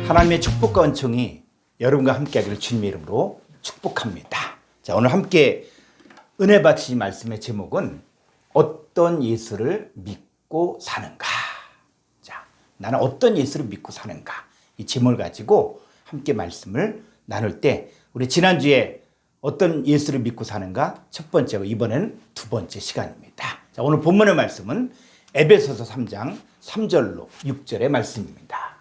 하나님의 축복과 은총이 여러분과 함께하기를 주님의 이름으로 축복합니다. 자, 오늘 함께 은혜 받으신 말씀의 제목은 어떤 예수를 믿고 사는가. 자, 나는 어떤 예수를 믿고 사는가. 이 제목을 가지고 함께 말씀을 나눌 때 우리 지난주에 어떤 예수를 믿고 사는가 첫 번째고 이번에는 두 번째 시간입니다. 자, 오늘 본문의 말씀은 에베소서 3장 3절로 6절의 말씀입니다.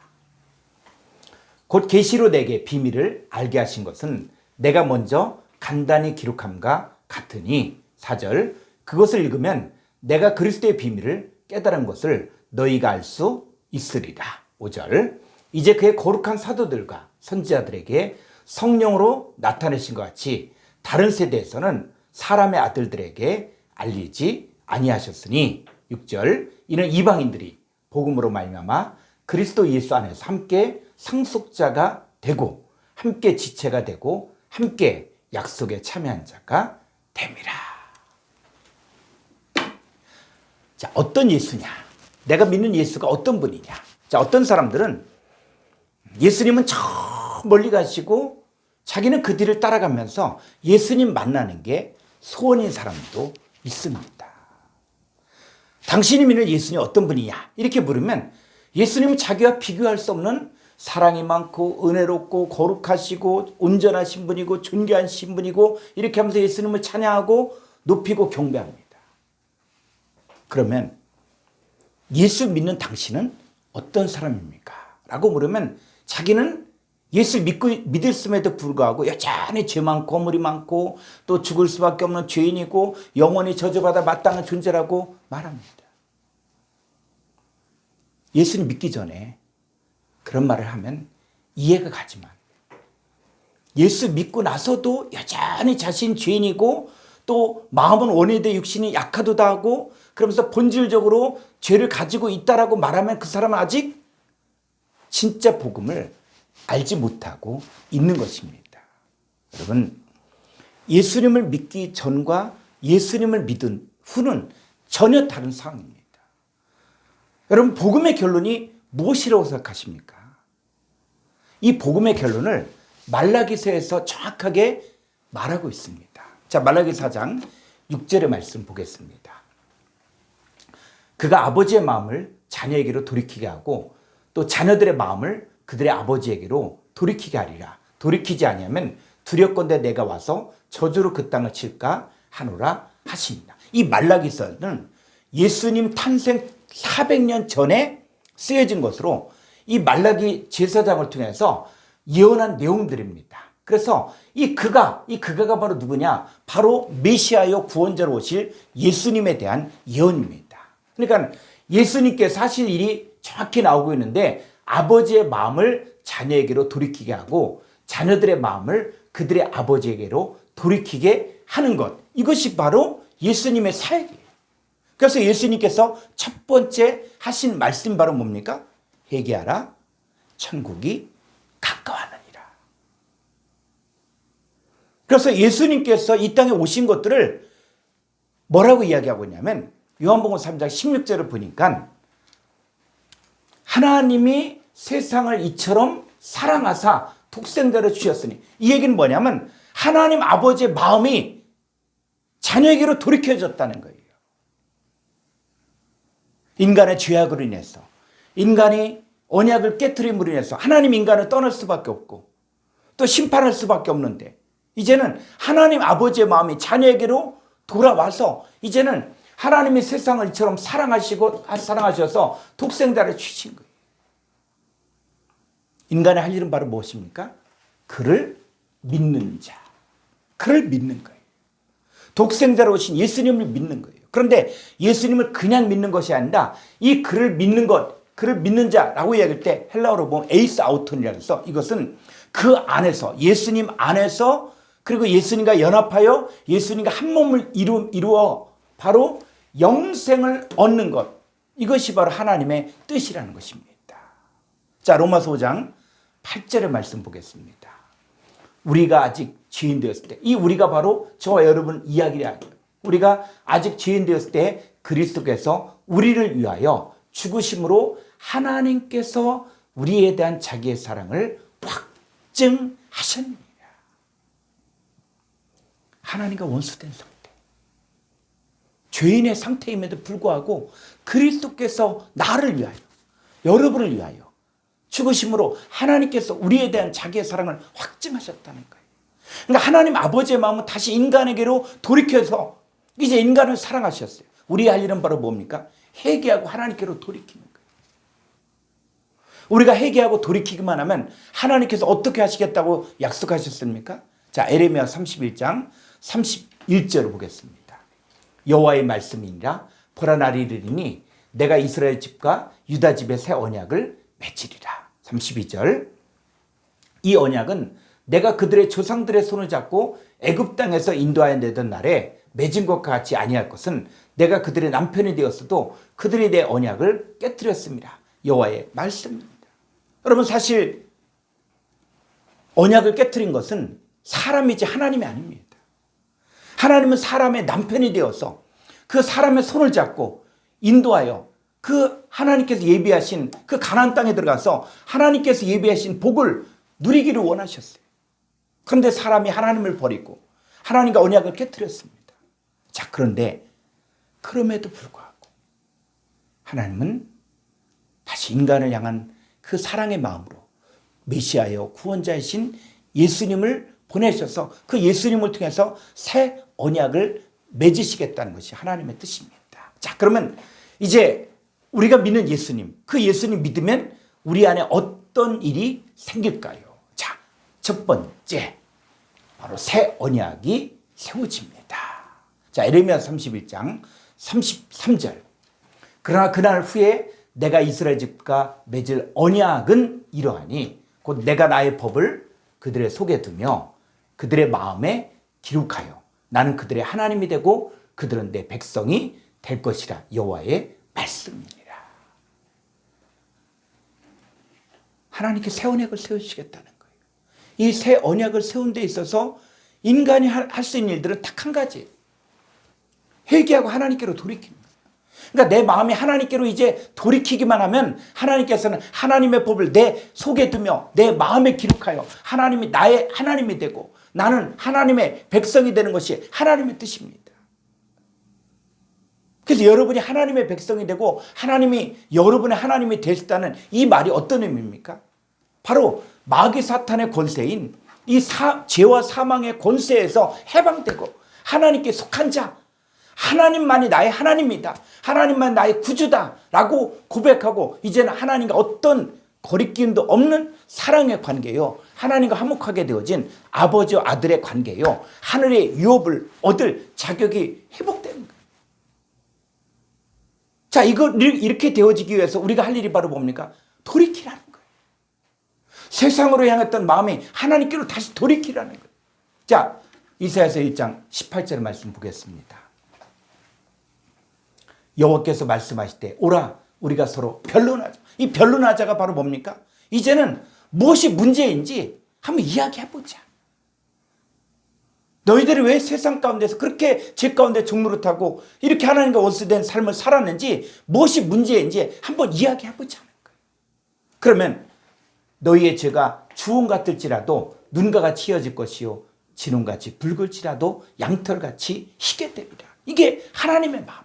곧 계시로 내게 비밀을 알게 하신 것은 내가 먼저 간단히 기록함과 같으니 4절 그것을 읽으면 내가 그리스도의 비밀을 깨달은 것을 너희가 알 수 있으리라. 5절 이제 그의 거룩한 사도들과 선지자들에게 성령으로 나타내신 것 같이 다른 세대에서는 사람의 아들들에게 알리지 아니하셨으니 6절 이는 이방인들이 복음으로 말미암아 그리스도 예수 안에서 함께 상속자가 되고 함께 지체가 되고 함께 약속에 참여한 자가 됨이라. 자, 어떤 예수냐? 내가 믿는 예수가 어떤 분이냐? 자, 어떤 사람들은 예수님은 저 멀리 가시고 자기는 그 뒤를 따라가면서 예수님 만나는 게 소원인 사람도 있습니다. 당신이 믿는 예수님 어떤 분이냐? 이렇게 물으면 예수님은 자기와 비교할 수 없는 사랑이 많고 은혜롭고 거룩하시고 온전하신 분이고 존귀하신 분이고 이렇게 하면서 예수님을 찬양하고 높이고 경배합니다. 그러면 예수 믿는 당신은 어떤 사람입니까? 라고 물으면 자기는 예수 믿었음에도 불구하고 여전히 죄 많고 허물이 많고 또 죽을 수밖에 없는 죄인이고 영원히 저주받아 마땅한 존재라고 말합니다. 예수님 믿기 전에 그런 말을 하면 이해가 가지만 예수 믿고 나서도 여전히 자신 죄인이고 또 마음은 원해대 육신이 약하도다 하고 그러면서 본질적으로 죄를 가지고 있다라고 말하면 그 사람은 아직 진짜 복음을 알지 못하고 있는 것입니다. 여러분, 예수님을 믿기 전과 예수님을 믿은 후는 전혀 다른 상황입니다. 여러분, 복음의 결론이 무엇이라고 생각하십니까? 이 복음의 결론을 말라기서에서 정확하게 말하고 있습니다. 자, 말라기 4장 6절의 말씀 보겠습니다. 그가 아버지의 마음을 자녀에게로 돌이키게 하고 또 자녀들의 마음을 그들의 아버지에게로 돌이키게 하리라. 돌이키지 아니하면 두렵건대 내가 와서 저주로 그 땅을 칠까 하노라 하십니다. 이 말라기서는 예수님 탄생 400년 전에 쓰여진 것으로 이 말라기 제사장을 통해서 예언한 내용들입니다. 그래서 이 그가가 바로 누구냐? 바로 메시아요 구원자로 오실 예수님에 대한 예언입니다. 그러니까 예수님께서 하실 일이 정확히 나오고 있는데 아버지의 마음을 자녀에게로 돌이키게 하고 자녀들의 마음을 그들의 아버지에게로 돌이키게 하는 것. 이것이 바로 예수님의 사역이에요. 그래서 예수님께서 첫 번째 하신 말씀이 바로 뭡니까? 회개하라, 천국이 가까웠느니라. 그래서 예수님께서 이 땅에 오신 것들을 뭐라고 이야기하고 있냐면 요한복음 3장 16절을 보니까 하나님이 세상을 이처럼 사랑하사 독생자를 주셨으니 이 얘기는 뭐냐면 하나님 아버지의 마음이 자녀에게로 돌이켜졌다는 거예요. 인간의 죄악으로 인해서 인간이 언약을 깨트림으로 인해서 하나님 인간을 떠날 수밖에 없고 또 심판할 수밖에 없는데 이제는 하나님 아버지의 마음이 자녀에게로 돌아와서 이제는 하나님이 세상을 이처럼 사랑하셔서 독생자를 주신 거예요. 인간의 할 일은 바로 무엇입니까? 그를 믿는 자. 그를 믿는 거예요. 독생자로 오신 예수님을 믿는 거예요. 그런데 예수님을 그냥 믿는 것이 아니라 이 그를 믿는 것, 그를 믿는 자라고 이야기할 때 헬라어로 보면 에이스 아우톤이라고 해서 이것은 그 안에서 예수님 안에서 그리고 예수님과 연합하여 예수님과 한 몸을 이루어 바로 영생을 얻는 것. 이것이 바로 하나님의 뜻이라는 것입니다. 자, 로마서 5장 8절의 말씀 보겠습니다. 우리가 아직 죄인 되었을 때, 이 우리가 바로 저와 여러분 이야기를 하는 거예요. 우리가 아직 죄인 되었을 때 그리스도께서 우리를 위하여 죽으심으로 하나님께서 우리에 대한 자기의 사랑을 확증하셨느니라. 하나님과 원수된 상태, 죄인의 상태임에도 불구하고 그리스도께서 나를 위하여, 여러분을 위하여 죽으심으로 하나님께서 우리에 대한 자기의 사랑을 확증하셨다는 거예요. 그러니까 하나님 아버지의 마음은 다시 인간에게로 돌이켜서 이제 인간을 사랑하셨어요. 우리의 할 일은 바로 뭡니까? 회개하고 하나님께로 돌이키는 거예요. 우리가 회개하고 돌이키기만 하면 하나님께서 어떻게 하시겠다고 약속하셨습니까? 자, 에레미야 31장 31절을 보겠습니다. 여호와의 말씀이니라. 보라, 날이 이르리니 내가 이스라엘 집과 유다 집의 새 언약을 맺으리라. 32절. 이 언약은 내가 그들의 조상들의 손을 잡고 애굽 땅에서 인도하여 내던 날에 맺은 것과 같이 아니할 것은 내가 그들의 남편이 되었어도 그들이 내 언약을 깨뜨렸습니다. 여호와의 말씀입니다. 여러분, 사실 언약을 깨뜨린 것은 사람이지 하나님이 아닙니다. 하나님은 사람의 남편이 되어서 그 사람의 손을 잡고 인도하여 그 하나님께서 예비하신 그 가나안 땅에 들어가서 하나님께서 예비하신 복을 누리기를 원하셨어요. 그런데 사람이 하나님을 버리고 하나님과 언약을 깨뜨렸습니다. 자, 그런데 그럼에도 불구하고 하나님은 다시 인간을 향한 그 사랑의 마음으로 메시아여 구원자이신 예수님을 보내셔서 그 예수님을 통해서 새 언약을 맺으시겠다는 것이 하나님의 뜻입니다. 자, 그러면 이제 우리가 믿는 예수님, 그 예수님 믿으면 우리 안에 어떤 일이 생길까요? 자, 첫 번째, 바로 새 언약이 세워집니다. 자, 에레미야 31장 33절. 그러나 그날 후에 내가 이스라엘 집과 맺을 언약은 이러하니 곧 내가 나의 법을 그들의 속에 두며 그들의 마음에 기록하여 나는 그들의 하나님이 되고 그들은 내 백성이 될 것이라. 여호와의 말씀이니라. 하나님께 새 언약을 세우시겠다는 거예요. 이 새 언약을 세운 데 있어서 인간이 할 수 있는 일들은 딱 한 가지. 회개하고 하나님께로 돌이키는 거예요. 그러니까 내 마음이 하나님께로 이제 돌이키기만 하면 하나님께서는 하나님의 법을 내 속에 두며 내 마음에 기록하여 하나님이 나의 하나님이 되고 나는 하나님의 백성이 되는 것이 하나님의 뜻입니다. 그래서 여러분이 하나님의 백성이 되고 하나님이 여러분의 하나님이 되셨다는 이 말이 어떤 의미입니까? 바로 마귀 사탄의 권세인 이 죄와 사망의 권세에서 해방되고 하나님께 속한 자, 하나님만이 나의 하나님이다, 하나님만 나의 구주다 라고 고백하고 이제는 하나님과 어떤 거리낌도 없는 사랑의 관계요, 하나님과 화목하게 되어진 아버지와 아들의 관계요, 하늘의 유업을 얻을 자격이 회복되는 거예요. 자, 이렇게 되어지기 위해서 우리가 할 일이 바로 뭡니까? 돌이키라는 거예요. 세상으로 향했던 마음이 하나님께로 다시 돌이키라는 거예요. 자, 이사야서 1장 18절 말씀 보겠습니다. 여호와께서 말씀하실 오라 우리가 서로 변론하자. 이 변론하자가 바로 뭡니까? 이제는 무엇이 문제인지 한번 이야기해보자. 너희들이 왜 세상 가운데서 그렇게 죄 가운데 종노릇하고 이렇게 하나님과 원수된 삶을 살았는지, 무엇이 문제인지 한번 이야기해보자는 거예요. 그러면 너희의 죄가 주홍 같을지라도 눈과 같이 희어질 것이요 진홍같이 붉을지라도 양털같이 희게 됩니다. 이게 하나님의 마음.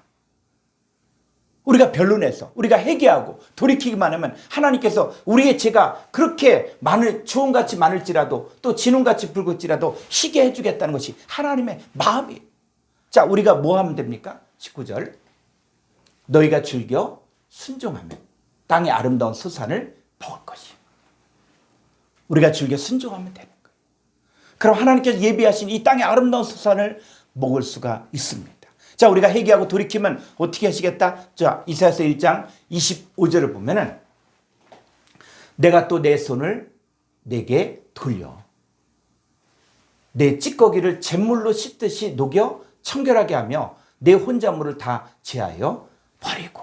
우리가 변론해서 우리가 회개하고 돌이키기만 하면 하나님께서 우리의 죄가 그렇게 주홍같이 많을지라도 또 진홍같이 붉을지라도 희게 해주겠다는 것이 하나님의 마음이에요. 자, 우리가 뭐 하면 됩니까? 19절. 너희가 즐겨 순종하면 땅의 아름다운 소산을 먹을 것이요. 우리가 즐겨 순종하면 되는 거예요. 그럼 하나님께서 예비하신 이 땅의 아름다운 소산을 먹을 수가 있습니다. 자, 우리가 회개하고 돌이키면 어떻게 하시겠다? 자, 이사야서 1장 25절을 보면은 내가 또 내 손을 내게 돌려 내 찌꺼기를 잿물로 씻듯이 녹여 청결하게 하며 내 혼자물을 다 제하여 버리고.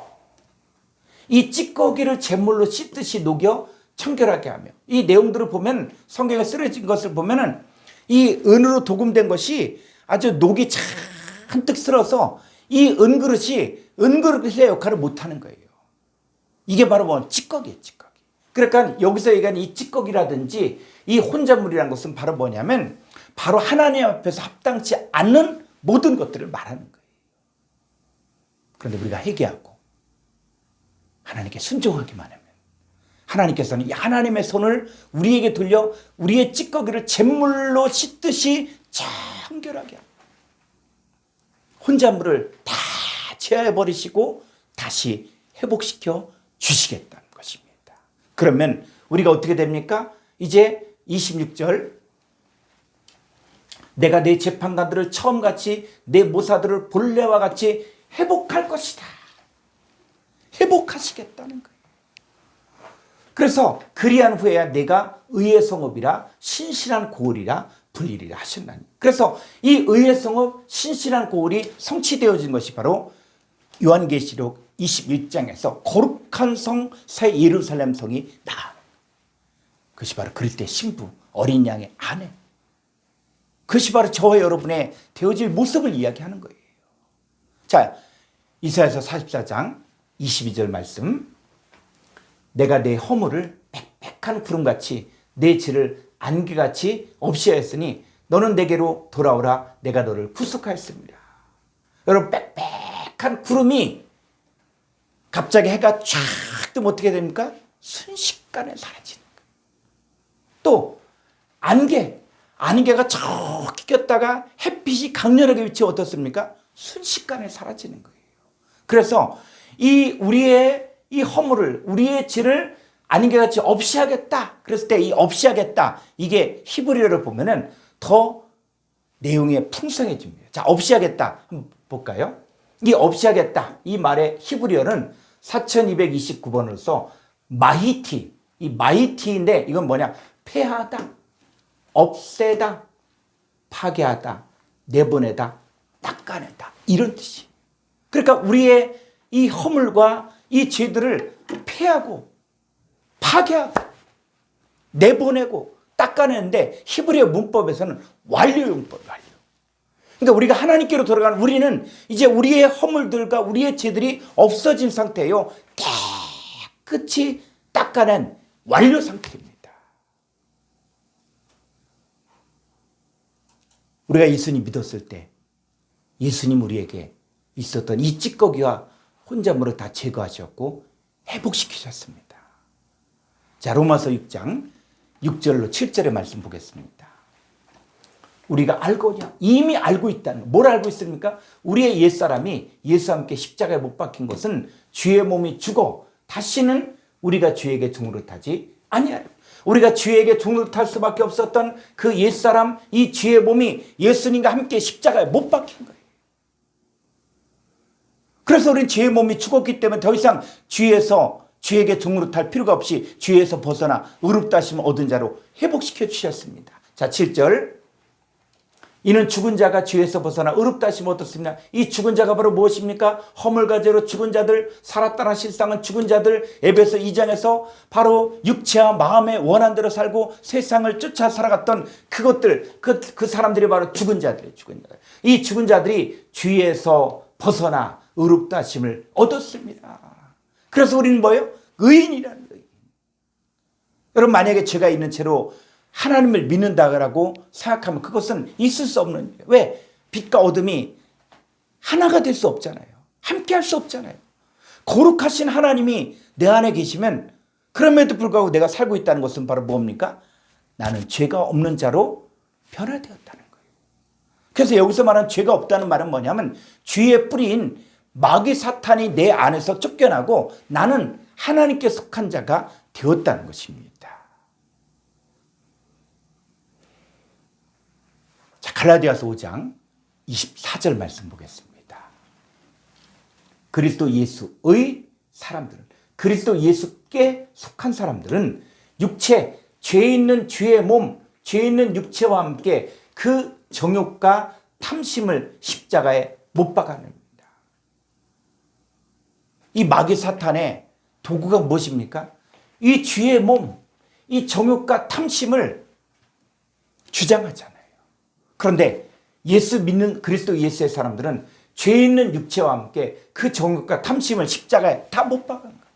이 찌꺼기를 잿물로 씻듯이 녹여 청결하게 하며, 이 내용들을 보면 성경에 쓰여진 것을 보면은 이 은으로 도금된 것이 아주 녹이 잔뜩 쓸어서 이 은그릇의 역할을 못하는 거예요. 이게 바로 뭐 찌꺼기예요, 찌꺼기. 그러니까 여기서 얘기하는 이 찌꺼기라든지 이 혼잣물이라는 것은 바로 뭐냐면 바로 하나님 앞에서 합당치 않는 모든 것들을 말하는 거예요. 그런데 우리가 회개하고 하나님께 순종하기만 하면 하나님께서는 하나님의 손을 우리에게 돌려 우리의 찌꺼기를 잿물로 씻듯이 청결하게 하고 혼잣물을 다 제어해버리시고 다시 회복시켜 주시겠다는 것입니다. 그러면 우리가 어떻게 됩니까? 이제 26절 내가 내 재판관들을 처음같이 내 모사들을 본래와 같이 회복할 것이다. 회복하시겠다는 거예요. 그래서 그리한 후에야 내가 의의 성읍이라 신실한 고을이라 불리리라 하셨나니. 그래서 이 의의 성읍 신실한 고을이 성취되어진 것이 바로 요한계시록 21장에서 거룩한 성 새 예루살렘 성이 나아. 그것이 바로 그리스도의 신부 어린 양의 아내. 그것이 바로 저와 여러분의 되어질 모습을 이야기하는 거예요. 자, 이사야서 44장 22절 말씀. 내가 내 허물을 빽빽한 구름같이 내 죄를 안개같이 없이 하였으니 너는 내게로 돌아오라. 내가 너를 구속하였습니다. 여러분, 빽빽한 구름이 갑자기 해가 쫙 뜨면 어떻게 됩니까? 순식간에 사라지는 거예요. 또 안개가 저기 꼈다가 햇빛이 강렬하게 비치면 어떻습니까? 순식간에 사라지는 거예요. 그래서 우리의 이 허물을, 우리의 죄를 안개같이 없이 하겠다. 그랬을 때 이 없이 하겠다. 이게 히브리어를 보면은 더 내용이 풍성해집니다. 자, 없이 하겠다. 한번 볼까요? 이 없이 하겠다. 이 말의 히브리어는 4229번으로서 마히티. 이 마히티인데 이건 뭐냐? 폐하다, 없애다, 파괴하다, 내보내다, 닦아내다. 이런 뜻이에요. 그러니까 우리의 이 허물과 이 죄들을 폐하고 파괴하고 내보내고 닦아내는데 히브리어 문법에서는 완료용법, 완료. 그러니까 우리가 하나님께로 돌아가는 우리는 이제 우리의 허물들과 우리의 죄들이 없어진 상태예요. 깨끗이 닦아낸 완료 상태입니다. 우리가 예수님 믿었을 때 예수님 우리에게 있었던 이 찌꺼기와 혼잣물을 다 제거하셨고 회복시키셨습니다. 자, 로마서 6장 6절로 7절의 말씀 보겠습니다. 우리가 알거냐? 이미 알고 있다는, 뭘 알고 있습니까? 우리의 옛사람이 예수와 함께 십자가에 못 박힌 것은 주의 몸이 죽어 다시는 우리가 주에게 종노릇하지 아니하리라. 우리가 주에게 종노릇할 수밖에 없었던 그 옛사람, 이 주의 몸이 예수님과 함께 십자가에 못 박힌 거예요. 그래서 우리는 주의 몸이 죽었기 때문에 더 이상 주에게 종노릇할 필요가 없이 주에서 벗어나 의롭다 하심을 얻은 자로 회복시켜 주셨습니다. 자, 7절. 이는 죽은 자가 죄에서 벗어나 의롭다 하심을 얻었습니다. 이 죽은 자가 바로 무엇입니까? 허물과 죄로 죽은 자들, 살았다는 실상은 죽은 자들. 에베소 2장에서 바로 육체와 마음의 원한대로 살고 세상을 쫓아 살아갔던 그것들, 그 사람들이 바로 죽은 자들이에요. 죽은 자들. 이 죽은 자들이 죄에서 벗어나 의롭다 하심을 얻었습니다. 그래서 우리는 뭐예요? 의인이라는 거예요. 여러분, 만약에 죄가 있는 채로 하나님을 믿는다고 생각하면 그것은 있을 수 없는 일이에요. 왜? 빛과 어둠이 하나가 될 수 없잖아요. 함께 할 수 없잖아요. 거룩하신 하나님이 내 안에 계시면 그럼에도 불구하고 내가 살고 있다는 것은 바로 뭡니까? 나는 죄가 없는 자로 변화되었다는 거예요. 그래서 여기서 말하는 죄가 없다는 말은 뭐냐면 죄의 뿌리인 마귀 사탄이 내 안에서 쫓겨나고 나는 하나님께 속한 자가 되었다는 것입니다. 자, 갈라디아서 5장 24절 말씀 보겠습니다. 그리스도 예수의 사람들은, 그리스도 예수께 속한 사람들은 육체, 죄 있는 죄의 몸, 죄 있는 육체와 함께 그 정욕과 탐심을 십자가에 못 박아냅니다. 이 마귀 사탄의 도구가 무엇입니까? 이 죄의 몸, 이 정욕과 탐심을 주장하잖아요. 그런데 예수 믿는 그리스도 예수의 사람들은 죄 있는 육체와 함께 그 정욕과 탐심을 십자가에 다 못 박은 거예요.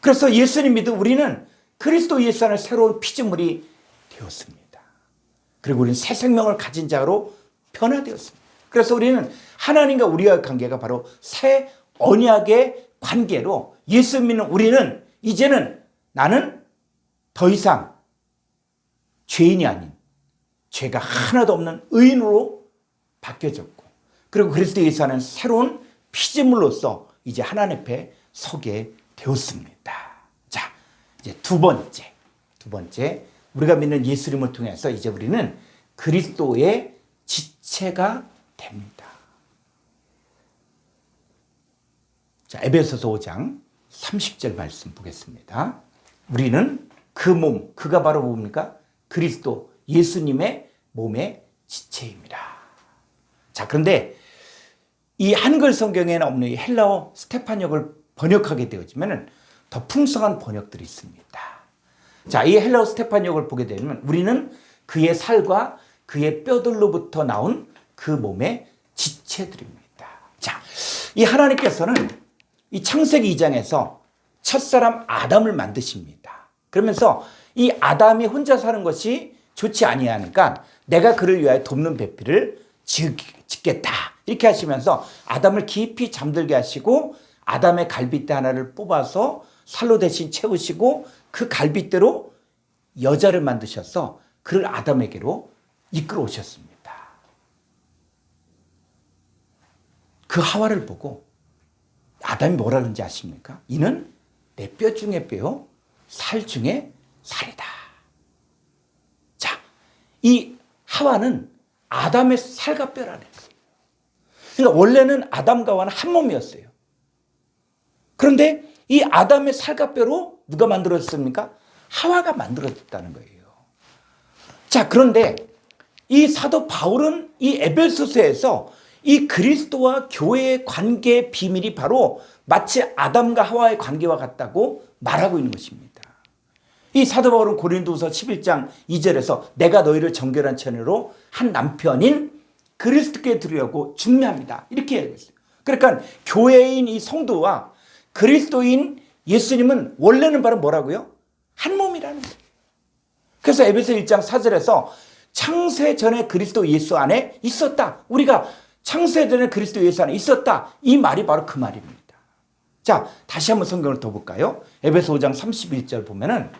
그래서 예수님 믿은 우리는 그리스도 예수 안에 새로운 피조물이 되었습니다. 그리고 우리는 새 생명을 가진 자로 변화되었습니다. 그래서 우리는 하나님과 우리와의 관계가 바로 새 언약의 관계로 예수 믿는 우리는 이제는 나는 더 이상 죄인이 아닌 죄가 하나도 없는 의인으로 바뀌어졌고 그리고 그리스도 예수 안에 새로운 피조물로서 이제 하나님 앞에 서게 되었습니다. 자, 이제 두 번째 우리가 믿는 예수님을 통해서 이제 우리는 그리스도의 지체가 됩니다. 자, 에베소서 5장 30절 말씀 보겠습니다. 우리는 그 몸, 그가 바로 뭡니까? 그리스도 예수님의 몸의 지체입니다. 자, 그런데 이 한글 성경에는 없는 이 헬라어 스테파닉을 번역하게 되어지면 더 풍성한 번역들이 있습니다. 자, 이 헬라어 스테파닉을 보게 되면 우리는 그의 살과 그의 뼈들로부터 나온 그 몸의 지체들입니다. 자, 이 하나님께서는 이 창세기 2장에서 첫사람 아담을 만드십니다. 그러면서 이 아담이 혼자 사는 것이 좋지 아니하니까 내가 그를 위하여 돕는 배필을 짓겠다. 이렇게 하시면서 아담을 깊이 잠들게 하시고 아담의 갈빗대 하나를 뽑아서 살로 대신 채우시고 그 갈빗대로 여자를 만드셔서 그를 아담에게로 이끌어 오셨습니다. 그 하와를 보고 아담이 뭐라 그런지 아십니까? 이는 내 뼈 중에 뼈요, 살 중에 살이다. 자, 이 하와는 아담의 살과 뼈라는 거예요. 그러니까 원래는 아담과 하와는 한 몸이었어요. 그런데 이 아담의 살과 뼈로 누가 만들어졌습니까? 하와가 만들어졌다는 거예요. 자, 그런데 이 사도 바울은 이 에베소서에서 이 그리스도와 교회의 관계의 비밀이 바로 마치 아담과 하와의 관계와 같다고 말하고 있는 것입니다. 이 사도 바울은 고린도후서 11장 2절에서 내가 너희를 정결한 처녀로 한 남편인 그리스도께 드리려고 중매합니다. 이렇게 얘기했어요. 그러니까 교회인 이 성도와 그리스도인 예수님은 원래는 바로 뭐라고요? 한 몸이라는 거예요. 그래서 에베소 1장 4절에서 창세 전에 그리스도 예수 안에 있었다. 우리가 창세 전에 그리스도 예수 안에 있었다. 이 말이 바로 그 말입니다. 자, 다시 한번 성경을 더 볼까요? 에베소 5장 31절 보면은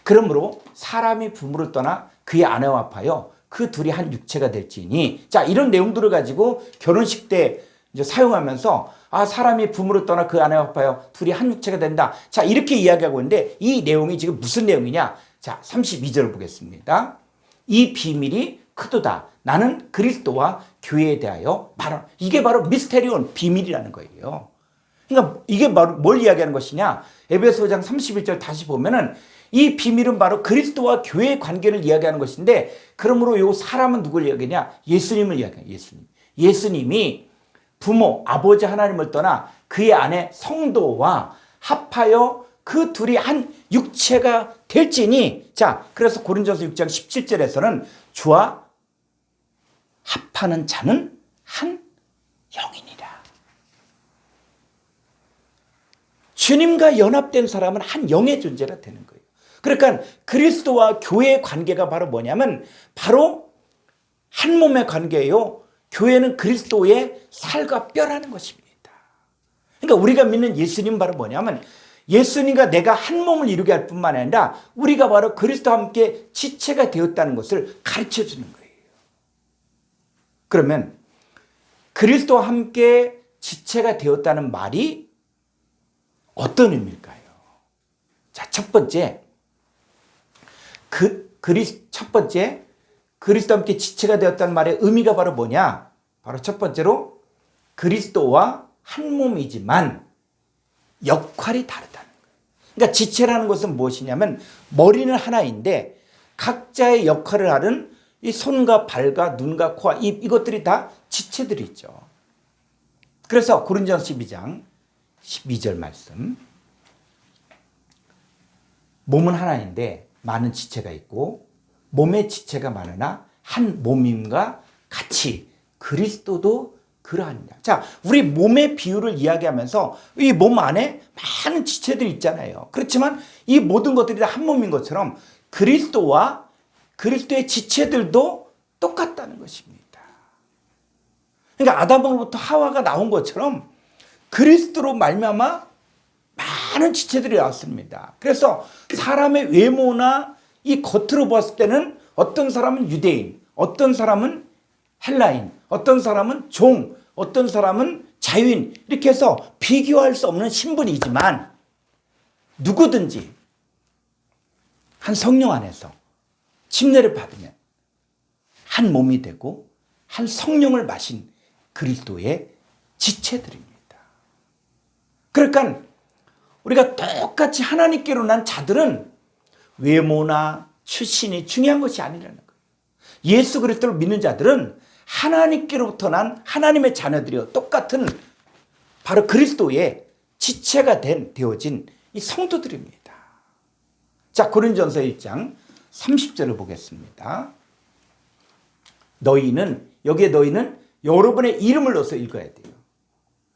그러므로 사람이 부모를 떠나 그의 아내와 합하여 그 둘이 한 육체가 될지니, 자, 이런 내용들을 가지고 결혼식 때 이제 사용하면서 사람이 부모를 떠나 그 아내와 합하여 둘이 한 육체가 된다. 자, 이렇게 이야기하고 있는데 이 내용이 지금 무슨 내용이냐? 자, 32절 보겠습니다. 이 비밀이 크도다. 나는 그리스도와 교회에 대하여 말하. 이게 바로 미스테리온 비밀이라는 거예요. 그러니까 이게 바로 뭘 이야기하는 것이냐? 에베소 5장 31절 다시 보면은 이 비밀은 바로 그리스도와 교회의 관계를 이야기하는 것인데, 그러므로 이 사람은 누굴 이야기하냐? 예수님을 이야기해요. 예수님. 예수님이 부모, 아버지 하나님을 떠나 그의 아내 성도와 합하여 그 둘이 한 육체가 될지니, 자, 그래서 고린도서 6장 17절에서는 주와 합하는 자는 한 영이니라. 주님과 연합된 사람은 한 영의 존재가 되는 거예요. 그러니까 그리스도와 교회의 관계가 바로 뭐냐면 바로 한 몸의 관계예요. 교회는 그리스도의 살과 뼈라는 것입니다. 그러니까 우리가 믿는 예수님은 바로 뭐냐면 예수님과 내가 한 몸을 이루게 할 뿐만 아니라 우리가 바로 그리스도와 함께 지체가 되었다는 것을 가르쳐 주는 거예요. 그러면 그리스도와 함께 지체가 되었다는 말이 어떤 의미일까요? 자, 첫 번째 그리스도와 함께 지체가 되었다는 말의 의미가 바로 뭐냐? 바로 첫 번째로 그리스도와 한 몸이지만 역할이 다르다는 거예요. 그러니까 지체라는 것은 무엇이냐면 머리는 하나인데 각자의 역할을 하는 이 손과 발과 눈과 코와 입, 이것들이 다 지체들이 있죠. 그래서 고린도전서 12장 12절 말씀, 몸은 하나인데 많은 지체가 있고 몸의 지체가 많으나 한 몸임과 같이 그리스도도 그러한 양. 자, 우리 몸의 비유를 이야기하면서 이 몸 안에 많은 지체들이 있잖아요. 그렇지만 이 모든 것들이 다 한 몸인 것처럼 그리스도와 그리스도의 지체들도 똑같다는 것입니다. 그러니까 아담으로부터 하와가 나온 것처럼 그리스도로 말미암아 많은 지체들이 나왔습니다. 그래서 사람의 외모나 이 겉으로 보았을 때는 어떤 사람은 유대인, 어떤 사람은 헬라인, 어떤 사람은 종, 어떤 사람은 자유인, 이렇게 해서 비교할 수 없는 신분이지만 누구든지 한 성령 안에서 침례를 받으면 한 몸이 되고 한 성령을 마신 그리스도의 지체들입니다. 그러니까 우리가 똑같이 하나님께로 난 자들은 외모나 출신이 중요한 것이 아니라는 거예요. 예수 그리스도를 믿는 자들은 하나님께로부터 난 하나님의 자녀들이요, 똑같은 바로 그리스도의 지체가 되어진 이 성도들입니다. 자, 고린도전서 1장 30절을 보겠습니다. 여기에 너희는 여러분의 이름을 넣어서 읽어야 돼요.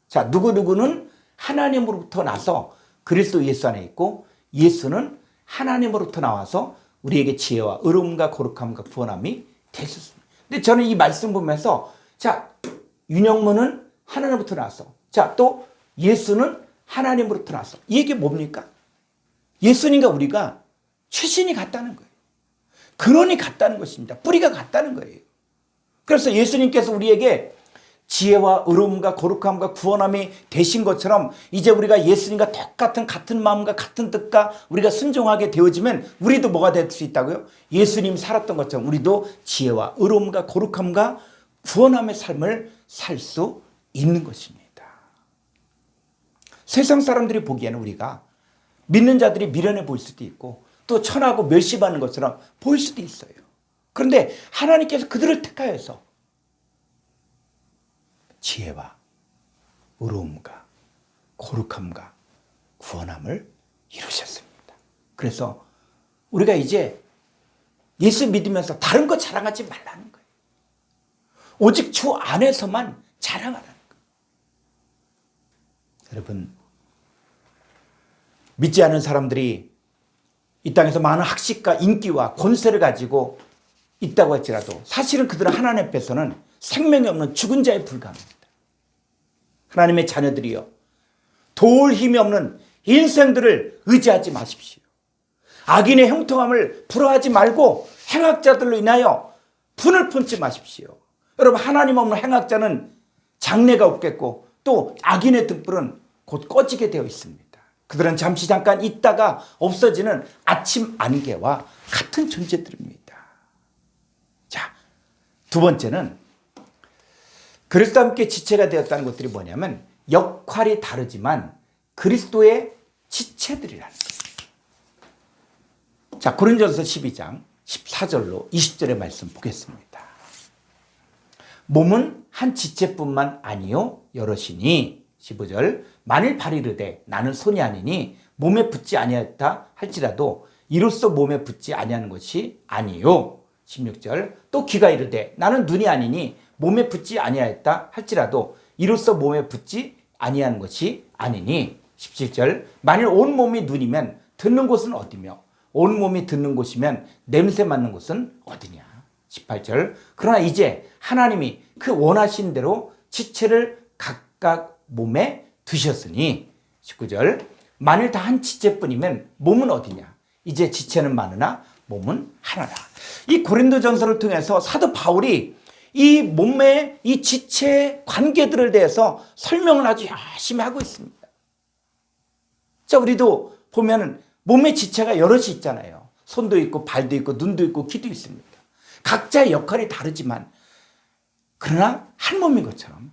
자, 누구누구는 하나님으로부터 나서 그리스도 예수 안에 있고, 예수는 하나님으로부터 나와서 우리에게 지혜와 의로움과 거룩함과 구원함이 되셨습니다. 근데 저는 이 말씀 보면서, 자, 윤영문은 하나님으로부터 나와서, 자, 또 예수는 하나님으로부터 나와서, 이 얘기 뭡니까? 예수님과 우리가 출신이 같다는 거예요. 근원이 같다는 것입니다. 뿌리가 같다는 거예요. 그래서 예수님께서 우리에게 지혜와 의로움과 거룩함과 구원함이 되신 것처럼 이제 우리가 예수님과 똑같은 같은 마음과 같은 뜻과 우리가 순종하게 되어지면 우리도 뭐가 될 수 있다고요? 예수님 살았던 것처럼 우리도 지혜와 의로움과 거룩함과 구원함의 삶을 살 수 있는 것입니다. 세상 사람들이 보기에는 우리가 믿는 자들이 미련해 보일 수도 있고 또 천하고 멸시받는 것처럼 보일 수도 있어요. 그런데 하나님께서 그들을 택하여서 지혜와 의로움과 거룩함과 구원함을 이루셨습니다. 그래서 우리가 이제 예수 믿으면서 다른 거 자랑하지 말라는 거예요. 오직 주 안에서만 자랑하라는 거예요. 여러분, 믿지 않은 사람들이 이 땅에서 많은 학식과 인기와 권세를 가지고 있다고 할지라도 사실은 그들은 하나님 앞에서는 생명이 없는 죽은 자에 불과합니다. 하나님의 자녀들이여, 도울 힘이 없는 인생들을 의지하지 마십시오. 악인의 형통함을 부러워하지 말고 행악자들로 인하여 분을 품지 마십시오. 여러분, 하나님 없는 행악자는 장래가 없겠고 또 악인의 등불은 곧 꺼지게 되어 있습니다. 그들은 잠시 잠깐 있다가 없어지는 아침 안개와 같은 존재들입니다. 자, 두 번째는 그리스도와 함께 지체가 되었다는 것들이 뭐냐면 역할이 다르지만 그리스도의 지체들이라는 거예요. 자, 고린도전서 12장 14절로 20절의 말씀 보겠습니다. 몸은 한 지체뿐만 아니요 여럿이니, 15절, 만일 발이 이르되 나는 손이 아니니 몸에 붙지 아니하였다 할지라도 이로써 몸에 붙지 아니하는 것이 아니요. 16절, 또 귀가 이르되 나는 눈이 아니니 몸에 붙지 아니하였다 할지라도 이로써 몸에 붙지 아니하는 것이 아니니. 17절, 만일 온 몸이 눈이면 듣는 곳은 어디며 온 몸이 듣는 곳이면 냄새 맡는 곳은 어디냐. 18절, 그러나 이제 하나님이 그 원하신 대로 지체를 각각 몸에 두셨으니. 19절, 만일 다 한 지체뿐이면 몸은 어디냐. 이제 지체는 많으나 몸은 하나라. 이 고린도전서를 통해서 사도 바울이 이 몸의 이 지체 관계들에 대해서 설명을 아주 열심히 하고 있습니다. 자, 우리도 보면은 몸의 지체가 여럿이 있잖아요. 손도 있고 발도 있고 눈도 있고 귀도 있습니다. 각자의 역할이 다르지만 그러나 한 몸인 것처럼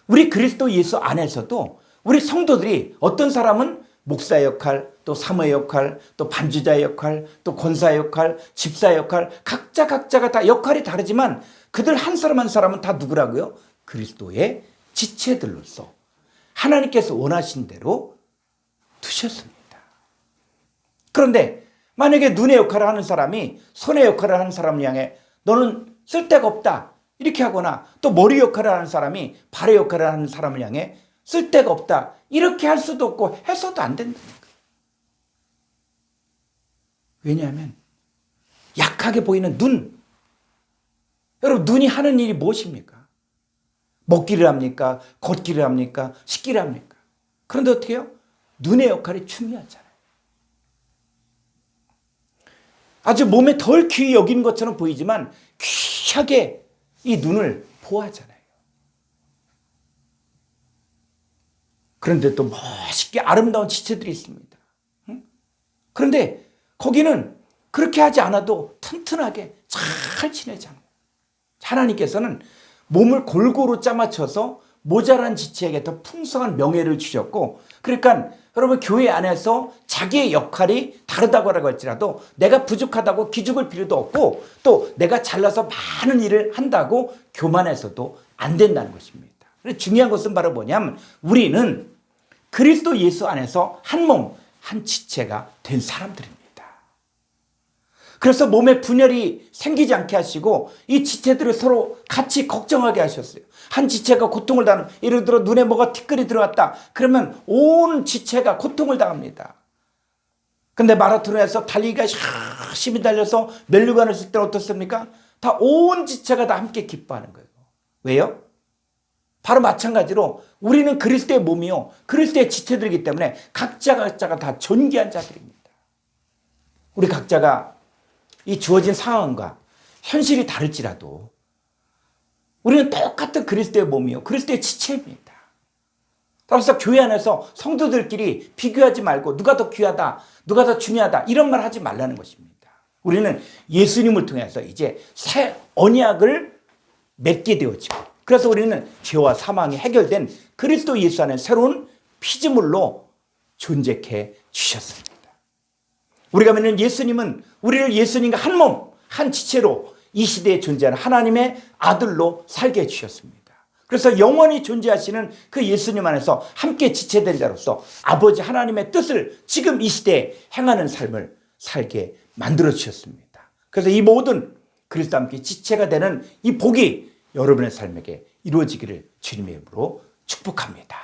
우리 그리스도 예수 안에서도 우리 성도들이 어떤 사람은 목사의 역할, 또 사모의 역할, 또 반주자의 역할, 또 권사의 역할, 집사의 역할, 각자가 다 역할이 다르지만 그들 한 사람 한 사람은 다 누구라고요? 그리스도의 지체들로서 하나님께서 원하신 대로 두셨습니다. 그런데 만약에 눈의 역할을 하는 사람이 손의 역할을 하는 사람을 향해 너는 쓸데가 없다, 이렇게 하거나 또 머리 역할을 하는 사람이 발의 역할을 하는 사람을 향해 쓸데가 없다 이렇게 할 수도 없고 해서도 안 된다니까. 왜냐하면 약하게 보이는 눈. 여러분 눈이 하는 일이 무엇입니까? 먹기를 합니까? 걷기를 합니까? 씻기를 합니까? 그런데 어떻게 해요? 눈의 역할이 중요하잖아요. 아주 몸에 덜 귀히 여기는 것처럼 보이지만 귀하게 이 눈을 보호하잖아요. 그런데 또 멋있게 아름다운 지체들이 있습니다. 그런데 거기는 그렇게 하지 않아도 튼튼하게 잘 지내잖아요. 하나님께서는 몸을 골고루 짜맞춰서 모자란 지체에게 더 풍성한 명예를 주셨고, 그러니까 여러분 교회 안에서 자기의 역할이 다르다고 할지라도 내가 부족하다고 기죽을 필요도 없고, 또 내가 잘나서 많은 일을 한다고 교만해서도 안 된다는 것입니다. 중요한 것은 바로 뭐냐면 우리는 그리스도 예수 안에서 한 몸, 한 지체가 된 사람들입니다. 그래서 몸에 분열이 생기지 않게 하시고 이 지체들을 서로 같이 걱정하게 하셨어요. 한 지체가 고통을 당하는, 예를 들어 눈에 뭐가 티끌이 들어갔다 그러면 온 지체가 고통을 당합니다. 근데 마라톤에서 달리기가 열심히 달려서 멸류관을 쓸 때는 어떻습니까? 다 온 지체가 다 함께 기뻐하는 거예요. 왜요? 바로 마찬가지로 우리는 그리스도의 몸이요 그리스도의 지체들이기 때문에 각자가 다 존귀한 자들입니다. 우리 각자가 이 주어진 상황과 현실이 다를지라도 우리는 똑같은 그리스도의 몸이요 그리스도의 지체입니다. 따라서 교회 안에서 성도들끼리 비교하지 말고 누가 더 귀하다, 누가 더 중요하다 이런 말 하지 말라는 것입니다. 우리는 예수님을 통해서 이제 새 언약을 맺게 되어지고, 그래서 우리는 죄와 사망이 해결된 그리스도 예수 안에 새로운 피조물로 존재케 주셨습니다. 우리가 믿는 예수님은 우리를 예수님과 한 몸, 한 지체로 이 시대에 존재하는 하나님의 아들로 살게 해주셨습니다. 그래서 영원히 존재하시는 그 예수님 안에서 함께 지체된 자로서 아버지 하나님의 뜻을 지금 이 시대에 행하는 삶을 살게 만들어 주셨습니다. 그래서 이 모든 그리스도와 함께 지체가 되는 이 복이 여러분의 삶에게 이루어지기를 주님의 이름으로 축복합니다.